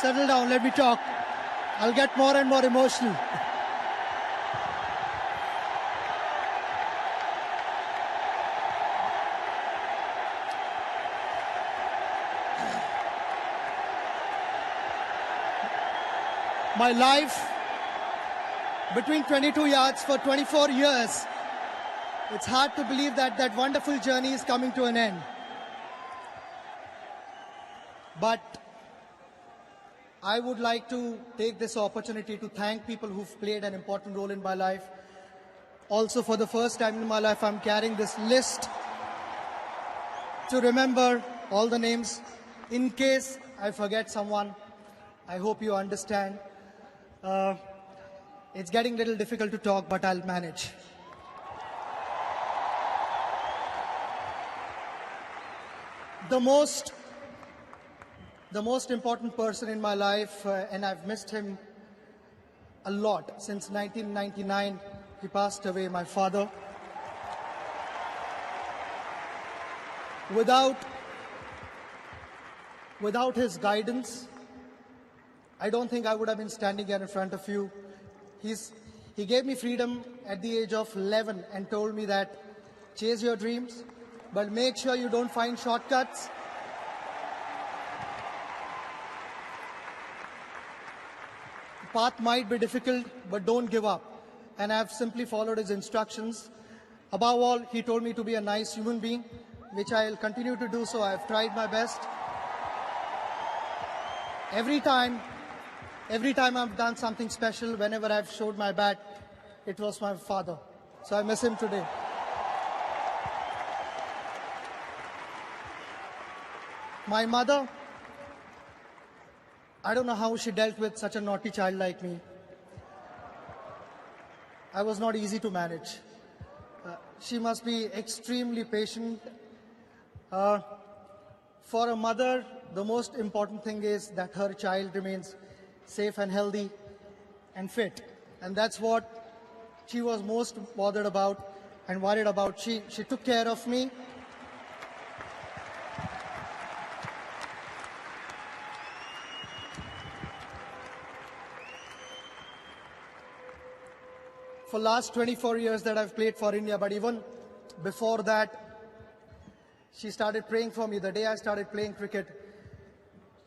Settle down, let me talk. I'll get more and more emotional. My life between 22 yards for 24 years. It's hard to believe that that wonderful journey is coming to an end. But I would like to take this opportunity to thank people who've played an important role in my life. Also, for the first time in my life, I'm carrying this list to remember all the names. In case I forget someone, I hope you understand. It's getting a little difficult to talk, but I'll manage. The most important person in my life, and I've missed him a lot since 1999. He passed away, my father. Without his guidance, I don't think I would have been standing here in front of you. He gave me freedom at the age of 11 and told me that chase your dreams, but make sure you don't find shortcuts. The path might be difficult, but don't give up. And I've simply followed his instructions. Above all, he told me to be a nice human being, which I'll continue to do so. I've tried my best. Every time I've done something special, whenever I've showed my bat, it was my father. So I miss him today. My mother, I don't know how she dealt with such a naughty child like me. I was not easy to manage. She must be extremely patient. For a mother, the most important thing is that her child remains safe and healthy and fit. And that's what she was most bothered about and worried about. She took care of me. For last 24 years that I've played for India, but even before that, she started praying for me. The day I started playing cricket,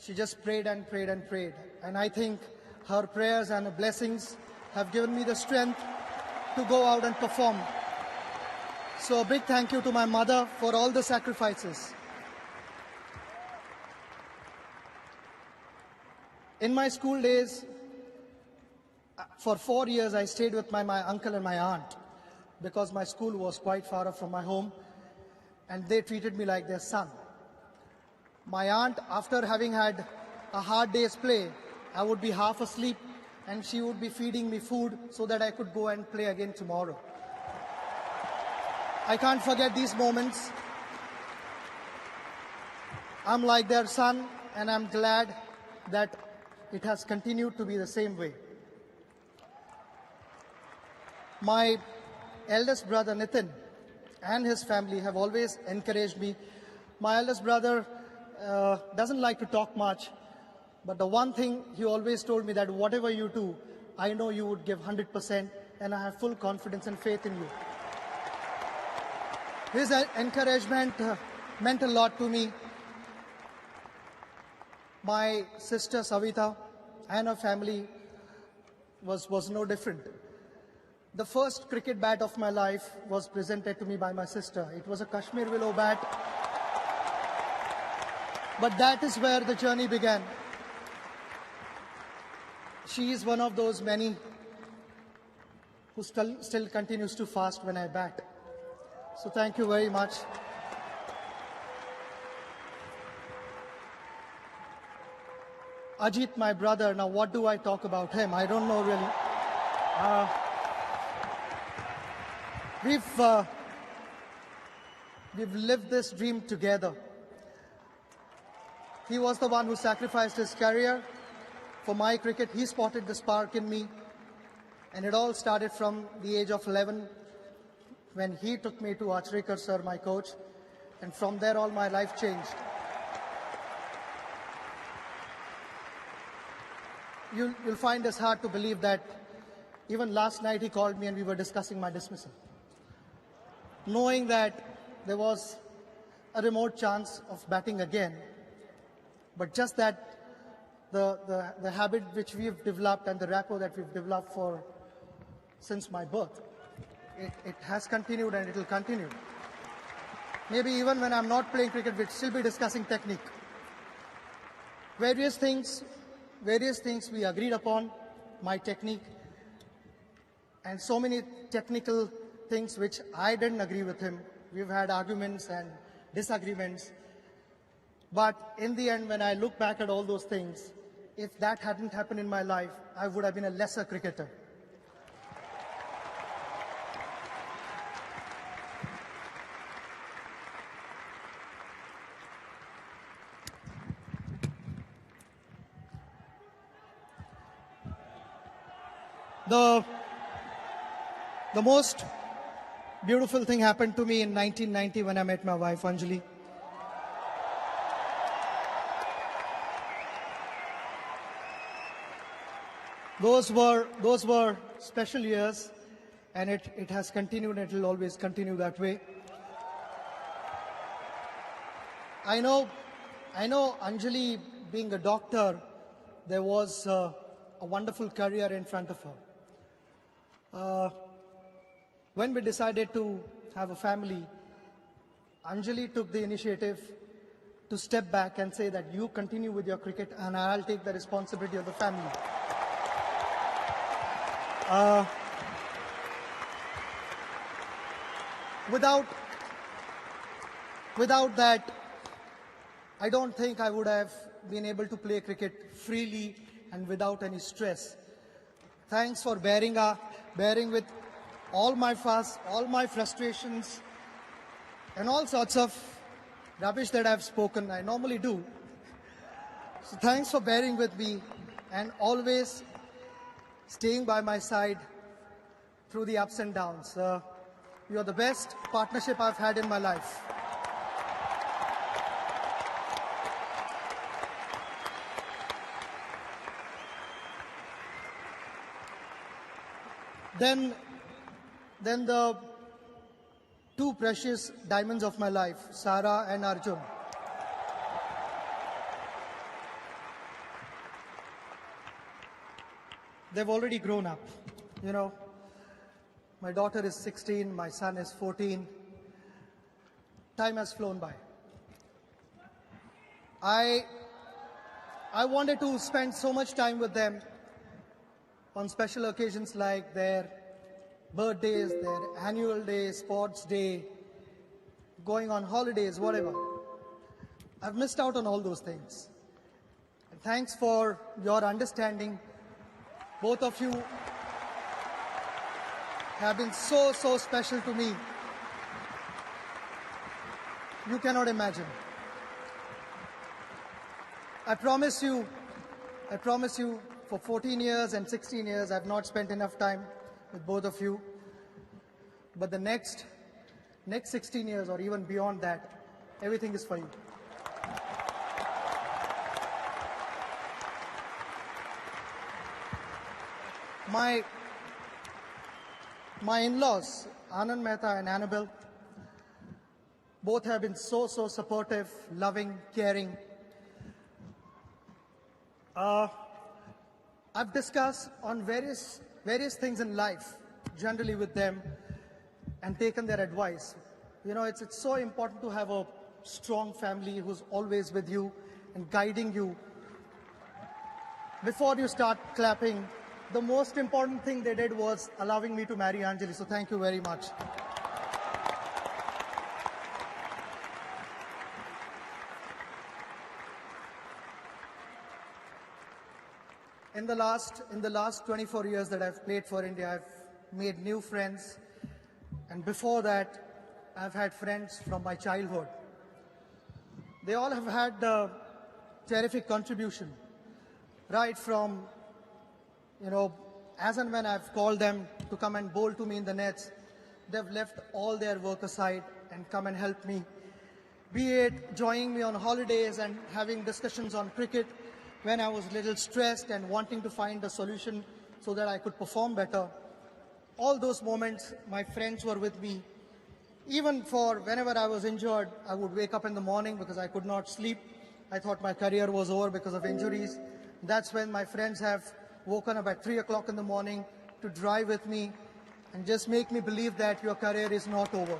she just prayed and prayed and prayed. And I think her prayers and her blessings have given me the strength to go out and perform. So a big thank you to my mother for all the sacrifices. In my school days, for 4 years, I stayed with my uncle and my aunt because my school was quite far off from my home, and they treated me like their son. My aunt, after having had a hard day's play, I would be half asleep and she would be feeding me food so that I could go and play again tomorrow. I can't forget these moments. I'm like their son, and I'm glad that it has continued to be the same way. My eldest brother Nitin and his family have always encouraged me. My eldest brother doesn't like to talk much, but the one thing he always told me that whatever you do, I know you would give 100%, and I have full confidence and faith in you. His encouragement meant a lot to me. My sister Savita and her family was no different. The first cricket bat of my life was presented to me by my sister. It was a Kashmir willow bat. But that is where the journey began. She is one of those many who still continues to fast when I bat. So thank you very much. Ajit, my brother, now what do I talk about him? I don't know really. We've lived this dream together. He was the one who sacrificed his career for my cricket. He spotted the spark in me, and it all started from the age of 11 when he took me to Achrikar sir, my coach, and from there all my life changed. you'll find this hard to believe that even last night he called me and we were discussing my dismissal. Knowing that there was a remote chance of batting again, but just that the habit which we've developed and the rapport that we've developed since my birth, it has continued and it will continue. Maybe even when I'm not playing cricket, we'll still be discussing technique. Various things we agreed upon, my technique, and so many technical things which I didn't agree with him. We've had arguments and disagreements. But in the end, when I look back at all those things, if that hadn't happened in my life, I would have been a lesser cricketer. The most beautiful thing happened to me in 1990 when I met my wife, Anjali. Those were special years, and it has continued and it will always continue that way. I know Anjali, being a doctor, there was a wonderful career in front of her. When we decided to have a family, Anjali took the initiative to step back and say that you continue with your cricket and I'll take the responsibility of the family. Without that, I don't think I would have been able to play cricket freely and without any stress. Thanks for bearing with all my fuss, all my frustrations, and all sorts of rubbish that I've spoken. I normally do. So thanks for bearing with me and always staying by my side through the ups and downs. You're the best partnership I've had in my life. Then the two precious diamonds of my life, Sara and Arjun. They've already grown up. You know, my daughter is 16, my son is 14. Time has flown by. I wanted to spend so much time with them on special occasions like their birthdays, their annual day, sports day, going on holidays, whatever. I've missed out on all those things. And thanks for your understanding. Both of you have been so special to me. You cannot imagine. I promise you, for 14 years and 16 years, I've not spent enough time with both of you. But the next 16 years or even beyond that, everything is for you. My in-laws, Anand Mehta and Annabelle, both have been so supportive, loving, caring. I've discussed on various things in life, generally with them, and taken their advice. You know, it's so important to have a strong family who's always with you and guiding you. Before you start clapping, the most important thing they did was allowing me to marry Anjali, so thank you very much. In the last 24 years that I've played for India, I've made new friends, and before that, I've had friends from my childhood. They all have had a terrific contribution, right from, you know, as and when I've called them to come and bowl to me in the nets, they've left all their work aside and come and help me. Be it joining me on holidays and having discussions on cricket, when I was a little stressed and wanting to find a solution so that I could perform better. All those moments, my friends were with me. Even for whenever I was injured, I would wake up in the morning because I could not sleep. I thought my career was over because of injuries. That's when my friends have woken up at 3 o'clock in the morning to drive with me and just make me believe that your career is not over.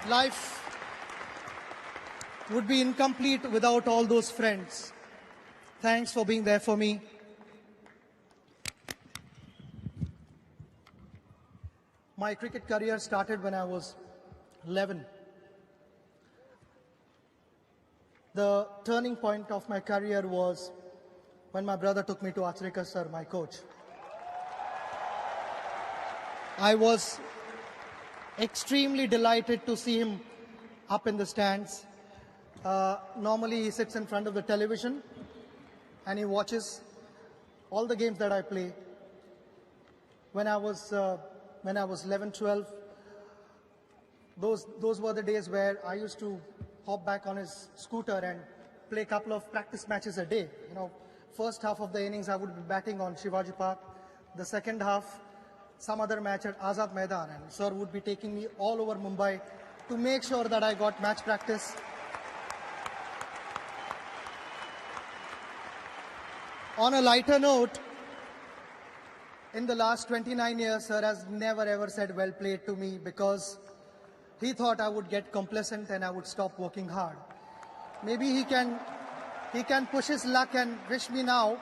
Life would be incomplete without all those friends. Thanks for being there for me. My cricket career started when I was 11. The turning point of my career was when my brother took me to Acharika sir, my coach. I was extremely delighted to see him up in the stands. Normally he sits in front of the television and he watches all the games that I play. When I was 11, 12, those were the days where I used to hop back on his scooter and play a couple of practice matches a day. You know, first half of the innings I would be batting on Shivaji Park. The second half, some other match at Azad Maidan, and sir would be taking me all over Mumbai to make sure that I got match practice. On a lighter note, in the last 29 years, sir has never ever said well played to me because he thought I would get complacent and I would stop working hard. Maybe he can push his luck and wish me now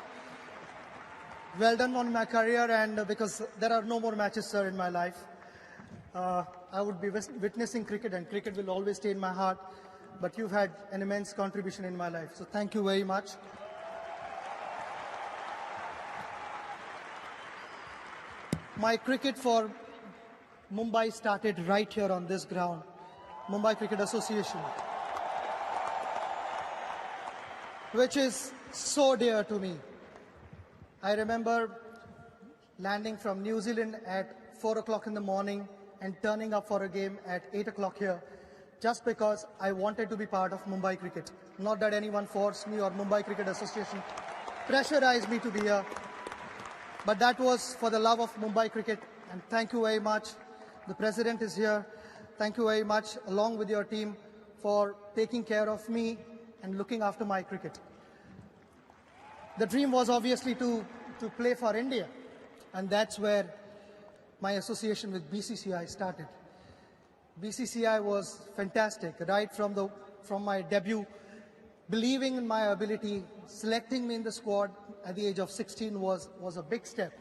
well done on my career, and because there are no more matches, sir, in my life. I would be witnessing cricket, and cricket will always stay in my heart, but you've had an immense contribution in my life. So thank you very much. My cricket for Mumbai started right here on this ground, Mumbai Cricket Association, which is so dear to me. I remember landing from New Zealand at 4 o'clock in the morning and turning up for a game at 8 o'clock here just because I wanted to be part of Mumbai cricket. Not that anyone forced me or Mumbai Cricket Association pressurized me to be here, but that was for the love of Mumbai cricket. And thank you very much. The president is here. Thank you very much, along with your team, for taking care of me and looking after my cricket. The dream was obviously to play for India, and that's where my association with BCCI started. BCCI was fantastic, right from my debut, believing in my ability, selecting me in the squad at the age of 16 was a big step.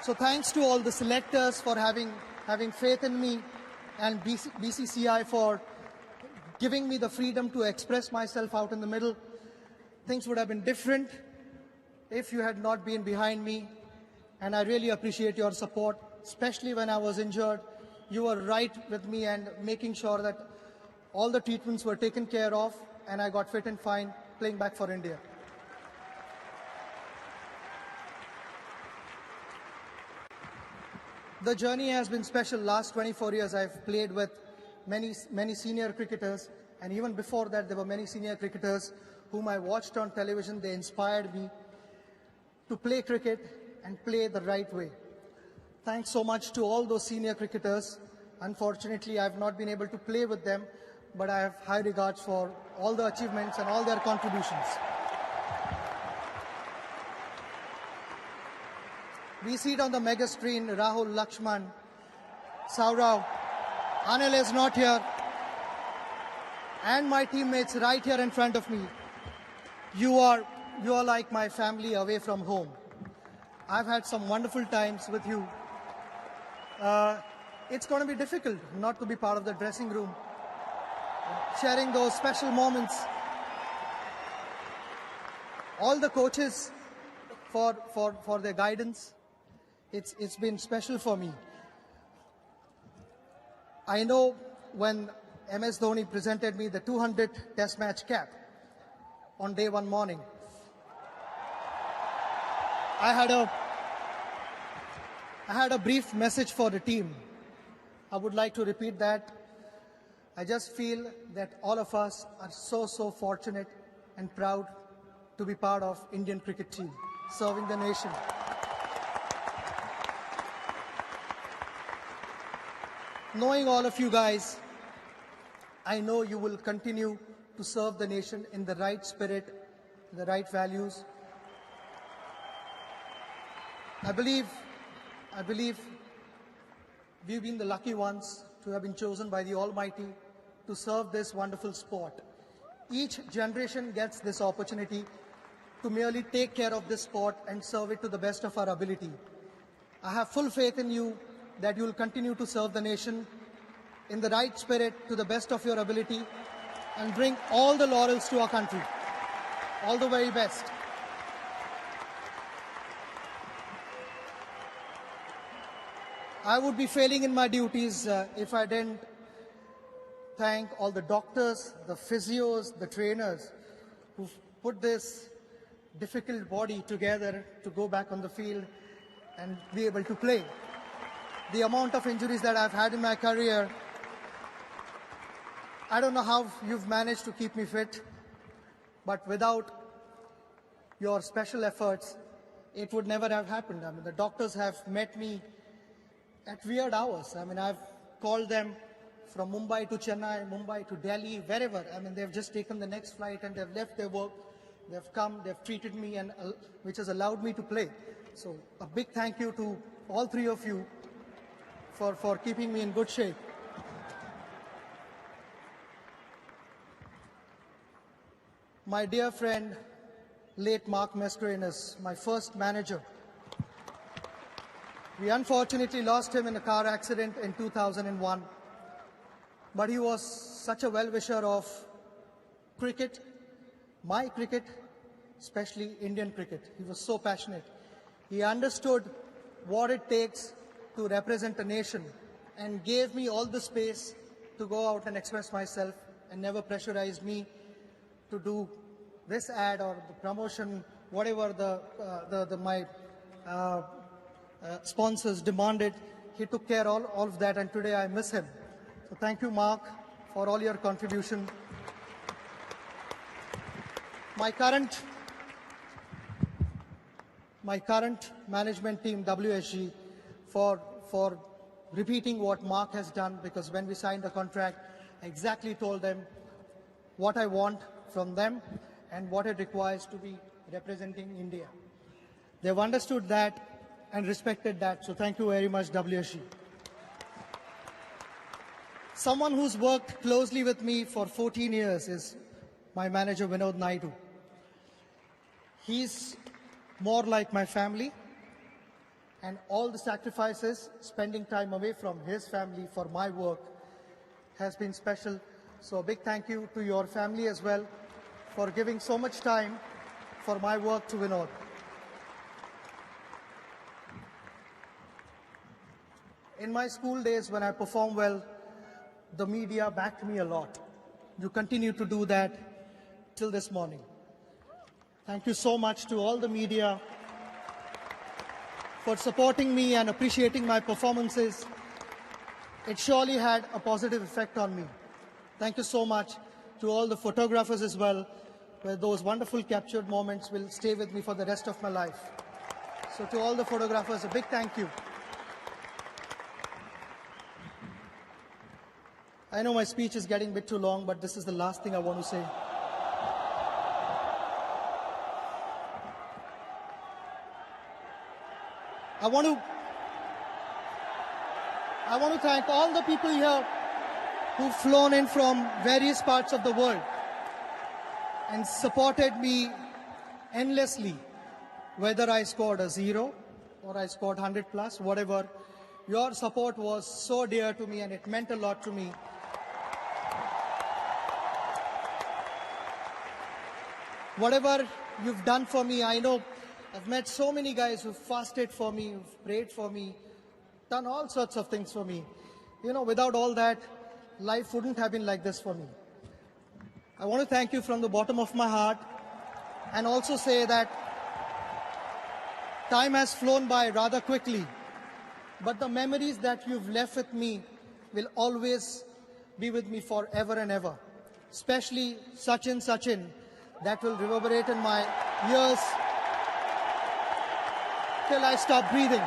So thanks to all the selectors for having faith in me, and BCCI for giving me the freedom to express myself out in the middle. Things would have been different if you had not been behind me, and I really appreciate your support, especially when I was injured. You were right with me and making sure that all the treatments were taken care of, and I got fit and fine playing back for India. The journey has been special. Last 24 years I've played with many senior cricketers, and even before that there were many senior cricketers whom I watched on television. They inspired me to play cricket and play the right way. Thanks so much to all those senior cricketers. Unfortunately, I've not been able to play with them, but I have high regards for all the achievements and all their contributions. We see it on the mega screen, Rahul, Lakshman, Saurav. Anil is not here, and my teammates right here in front of me. You are like my family away from home. I've had some wonderful times with you. It's going to be difficult not to be part of the dressing room, sharing those special moments. All the coaches for their guidance. It's been special for me. I know when MS Dhoni presented me the 200 Test match cap on day one morning, I had a brief message for the team. I would like to repeat that. I just feel that all of us are so fortunate and proud to be part of Indian cricket team, serving the nation. Knowing all of you guys, I know you will continue to serve the nation in the right spirit, the right values. I believe we've been the lucky ones to have been chosen by the Almighty to serve this wonderful sport. Each generation gets this opportunity to merely take care of this sport and serve it to the best of our ability. I have full faith in you that you will continue to serve the nation in the right spirit to the best of your ability and bring all the laurels to our country. All the very best. I would be failing in my duties if I didn't thank all the doctors, the physios, the trainers who've put this difficult body together to go back on the field and be able to play. The amount of injuries that I've had in my career, I don't know how you've managed to keep me fit, but without your special efforts, it would never have happened. I mean, the doctors have met me at weird hours. I mean, I've called them from Mumbai to Chennai, Mumbai to Delhi, wherever. I mean, they've just taken the next flight and they've left their work. They've come, they've treated me, and which has allowed me to play. So a big thank you to all three of you for keeping me in good shape. My dear friend, late Mark Mascarenhas, my first manager. We unfortunately lost him in a car accident in 2001. But he was such a well-wisher of cricket, my cricket, especially Indian cricket. He was so passionate. He understood what it takes to represent a nation and gave me all the space to go out and express myself and never pressurized me to do this ad or the promotion, whatever my sponsors demanded. He took care of all of that, and today I miss him. So thank you, Mark, for all your contribution. My current management team, WSG, for repeating what Mark has done, because when we signed the contract, I exactly told them what I want from them and what it requires to be representing India. They've understood that and respected that, so thank you very much, WSG. Someone who's worked closely with me for 14 years is my manager, Vinod Naidu. He's more like my family, and all the sacrifices, spending time away from his family for my work has been special. So a big thank you to your family as well for giving so much time for my work to Vinod. In my school days, when I performed well, the media backed me a lot. You continue to do that till this morning. Thank you so much to all the media for supporting me and appreciating my performances. It surely had a positive effect on me. Thank you so much to all the photographers as well, where those wonderful captured moments will stay with me for the rest of my life. So to all the photographers, a big thank you. I know my speech is getting a bit too long, but this is the last thing I want to say. I want to thank all the people here who've flown in from various parts of the world and supported me endlessly, whether I scored a 0 or I scored 100 plus, whatever. Your support was so dear to me and it meant a lot to me. Whatever you've done for me, I know I've met so many guys who've fasted for me, who've prayed for me, done all sorts of things for me. You know, without all that, life wouldn't have been like this for me. I want to thank you from the bottom of my heart and also say that time has flown by rather quickly, but the memories that you've left with me will always be with me forever and ever. Especially Sachin, Sachin, that will reverberate in my ears till I stop breathing.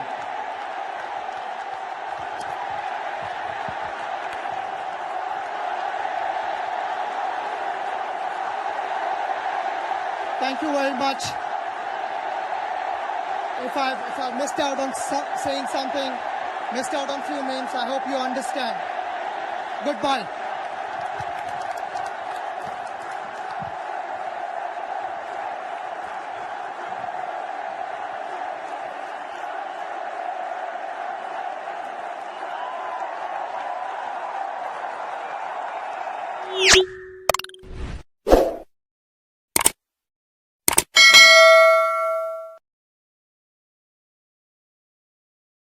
Thank you very much. If I've missed out on saying something, missed out on few names, I hope you understand. Goodbye. you